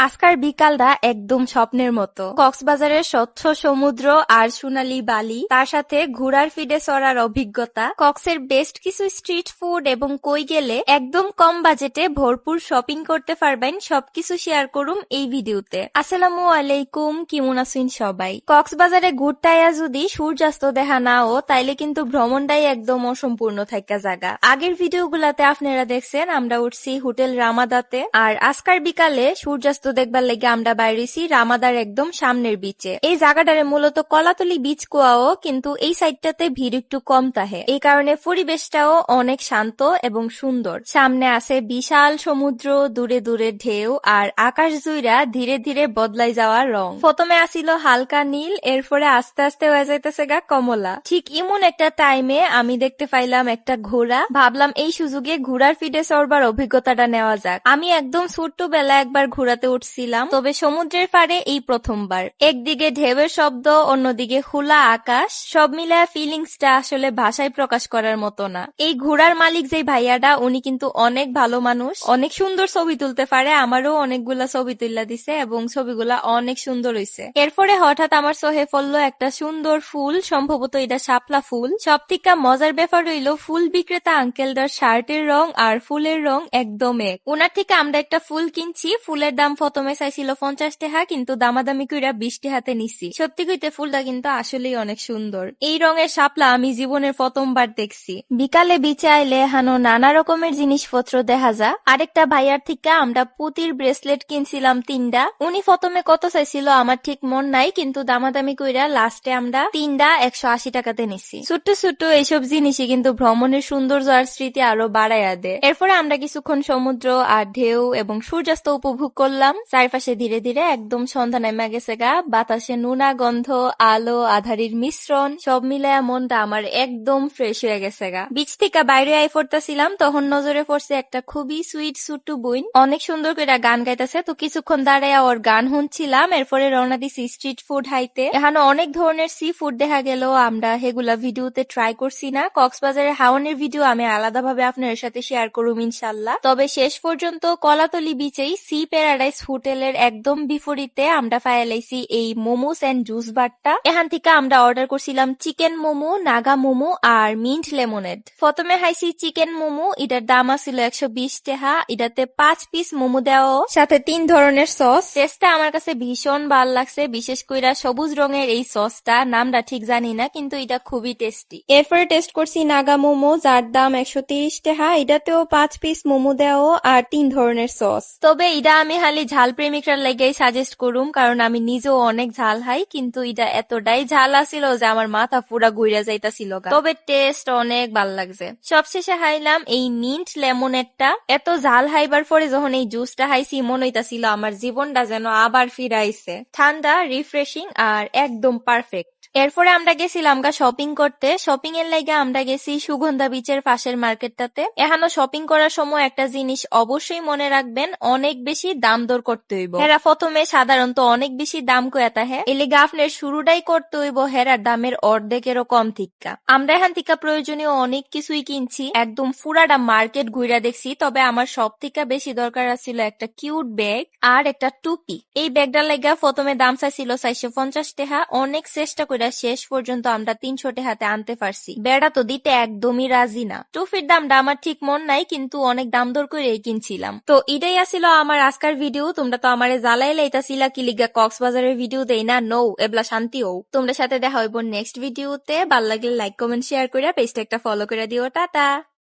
আজকার বিকালটা একদম স্বপ্নের মতো। কক্সবাজারের স্বচ্ছ সমুদ্র আর সোনালী বালি, তার সাথে ঘোড়ার ফিডে চড়ার অভিজ্ঞতা, কক্সের বেস্ট কিছু স্ট্রিট ফুড এবং কই গেলে একদম কম বাজেটে ভরপুর শপিং করতে পারবেন, সবকিছু শেয়ার করুম এই ভিডিওতে। আসসালামু আলাইকুম, কেমন আছেন সবাই? কক্সবাজারে ঘুরতে আয়া যদি সূর্যাস্ত দেখা নাও তাইলে কিন্তু ভ্রমণটাই একদম অসম্পূর্ণ থাকা জায়গা। আগের ভিডিওগুলাতে আপনারা দেখছেন আমরা উঠছি হোটেল রামাদাতে, আর আজকার বিকালে সূর্যাস্ত দেখবার লেগে আমরা বাইরেছি রামাদার একদম সামনের বিচে। এই জায়গাটারে মূলত কলাতলি বিচ কোয়াও, কিন্তু এই সাইডটাতে ভিড় একটু কম তাহে, এই কারণে পরিবেশটাও অনেক শান্ত এবং সুন্দর। সামনে আছে বিশাল সমুদ্র, দূরে দূরে ঢেউ, আর আকাশ জুইরা ধীরে ধীরে বদলাই যাওয়ার রং। প্রথমে আসিল হালকা নীল, এরপরে আস্তে আস্তে হয়ে যাইতেছে গা কমলা। ঠিক এমন একটা টাইমে আমি দেখতে পাইলাম একটা ঘোড়া। ভাবলাম এই সুযোগে ঘোড়ার ফিডে চড়বার অভিজ্ঞতাটা নেওয়া যাক। আমি একদম ছোট্টবেলা একবার ঘোড়াতে উঠছিলাম, তবে সমুদ্রের পাড়ে এই প্রথমবার। একদিকে ঢেউয়ের শব্দ, অন্যদিকে খোলা আকাশ, সব মিলায় ফিলিংসটা আসলে ভাষায় প্রকাশ করার মতো না। এই ঘোড়ার মালিক যে ভাইয়াটা, উনি কিন্তু অনেক ভালো মানুষ, অনেক সুন্দর ছবি তুলতে পারে। আমারও অনেকগুলা ছবি তুললা দিছে এবং ছবিগুলা অনেক সুন্দর হইছে। এরপরে হঠাৎ আমার চোখে পড়লো একটা সুন্দর ফুল, সম্ভবত এটা শাপলা ফুল। সব থেকে মজার ব্যাপার হইল ফুল বিক্রেতা আঙ্কেলটার শার্টের রং আর ফুলের রং একদম এক। ওনার থেকে আমরা একটা ফুল কিনছি, ফুলের দাম প্রথমে চাইছিল 50 টাকা, কিন্তু দামাদামি কইরা 20 টাকাতে নিছি। সত্যি কইতে ফুলটা কিন্তু আসলেই অনেক সুন্দর। এই রঙের শাপলা আমি জীবনের প্রথমবার দেখছি। বিকালে বিচে আইলে হানো নানা রকমের জিনিসপত্র দেখা যা। আরেকটা ভাইয়ার থেকে আমরা পুতির ব্রেসলেট কিনছিলাম 3টা। উনি প্রথমে কত চাইছিল আমার ঠিক মন নাই, কিন্তু দামাদামি কইরা লাস্টে আমরা 3টা 180 টাকাতে নিছি। ছোট্ট ছোট্ট এইসব জিনিসই কিন্তু ভ্রমণের সৌন্দর্য আর স্মৃতি আরো বাড়াইয়া দেয়। এরপরে আমরা কিছুক্ষণ সমুদ্র আর ঢেউ এবং সূর্যাস্ত উপভোগ করলাম। চারপাশে ধীরে ধীরে একদম সন্ধ্যা নেমে গেছে গা, বাতাসে নুনা গন্ধ, আলো আধারির মিশ্রণ, সব মিলায়া মনটা আমার একদম ফ্রেশ হয়ে গেছে গা। বিচ থেকে বাইরে আই পড়তেছিলাম, তখন নজরে পড়ছে একটা খুবই সুইট ছোট্ট বইন, অনেক সুন্দর করে গান গাইতেছে। তো কিছুক্ষণ দাঁড়াইয়া ওর গান শুনছিলাম, এরপরে রওনা দিছি স্ট্রিট ফুড হাইতে। এখানে অনেক ধরনের সি ফুড দেখা গেল, আমরা সেগুলা ভিডিওতে ট্রাই করছি না। কক্সবাজারের হাওনের ভিডিও আমি আলাদাভাবে আপনার সাথে শেয়ার করুম ইনশাল্লাহ। তবে শেষ পর্যন্ত কলাতলি বিচেই সি প্যারাডাইস হোটেলের একদম বিপরীতে আমরা ফাইলাইছি এই মোমোস এন্ড জুস বারটা। এখান থেকে আমরা অর্ডার করছিলাম চিকেন মোমো, নাগা মোমো আর মিন্ট লেমনেড। প্রথমে খাইছি চিকেন মোমো, এটার দাম ছিল 120 টাকা। এটাতে 5 পিস মোমো দেওয়া, সাথে 3 ধরনের সস। টেস্টটা আমার কাছে ভীষণ ভাল লাগছে, বিশেষ কইরা সবুজ রঙের এই সসটা, নামটা ঠিক জানি না, কিন্তু এটা খুবই টেস্টি। এরপরে টেস্ট করছি নাগা মোমো, যার দাম 130 টাকা। এটাতেও 5 পিস মোমো দেওয়া আর 3 ধরনের সস। তবে এটা আমি খালি ঝাল প্রেমিকরা লেগেই সাজেস্ট করুম, কারণ আমি নিজেও অনেক ঝাল খাই, কিন্তু এটা এতটাই ঝাল আছিল যে আমার মাথা পুরা ঘুরে যাইতাছিল। তবে টেস্ট অনেক ভাল লাগছে। সবশেষে খাইলাম এই মিন্ট লেমনেডটা। এত ঝাল খাইবার পরে যখন এই জুসটা খাইছি, মনে হইতাছিল আমার জীবনটা যেন আবার ফিরাইছে। ঠান্ডা, রিফ্রেশিং আর একদম পারফেক্ট। এরপরে আমরা গেছিলাম শপিং করতে। শপিং এর লাইগা আমরা গেছি সুগন্ধা বিচের পাশের মার্কেটটাতে। এখানে শপিং করার সময় একটা জিনিস অবশ্যই মনে রাখবেন, অনেক বেশি দাম দর করতে হইব। হেরা প্রথমে সাধারণত অনেক বেশি দাম কয়াতা হ্যাঁ, এর লেগে আপনার শুরুটাই করতে হইব হেরার দামের অর্ধেকেরও কম থিকা। আমরা এখান থেকে প্রয়োজনীয় অনেক কিছুই কিনছি, একদম পুরাটা মার্কেট ঘুরা দেখছি। তবে আমার সব থেকে বেশি দরকার ছিল একটা কিউট ব্যাগ আর একটা টুপি। এই ব্যাগটার লাইগা প্রথমে দাম চাইছিল 450 টাকা। অনেক চেষ্টা করে শেষ পর্যন্ত আমরা 300 টাকাতে আনতে পারছি। বেড়া তো দিতে একদমই রাজি না। টুপির দামটা আমার ঠিক মন নাই, কিন্তু অনেক দাম দর করে কিনছিলাম। তো এটাই আসিল আমার আজকার ভিডিও। তোমরা তো আমারে জ্বালাই লাইতাছিলা কি লিগা কক্সবাজারের ভিডিও দেই না। নো, এবলা শান্তি হও। তোমরা সাথে দেখা হইব নেক্সট ভিডিওতে। ভাল লাগলে লাইক কমেন্ট শেয়ার করে পেজটা একটা ফলো করে দিও। টাটা।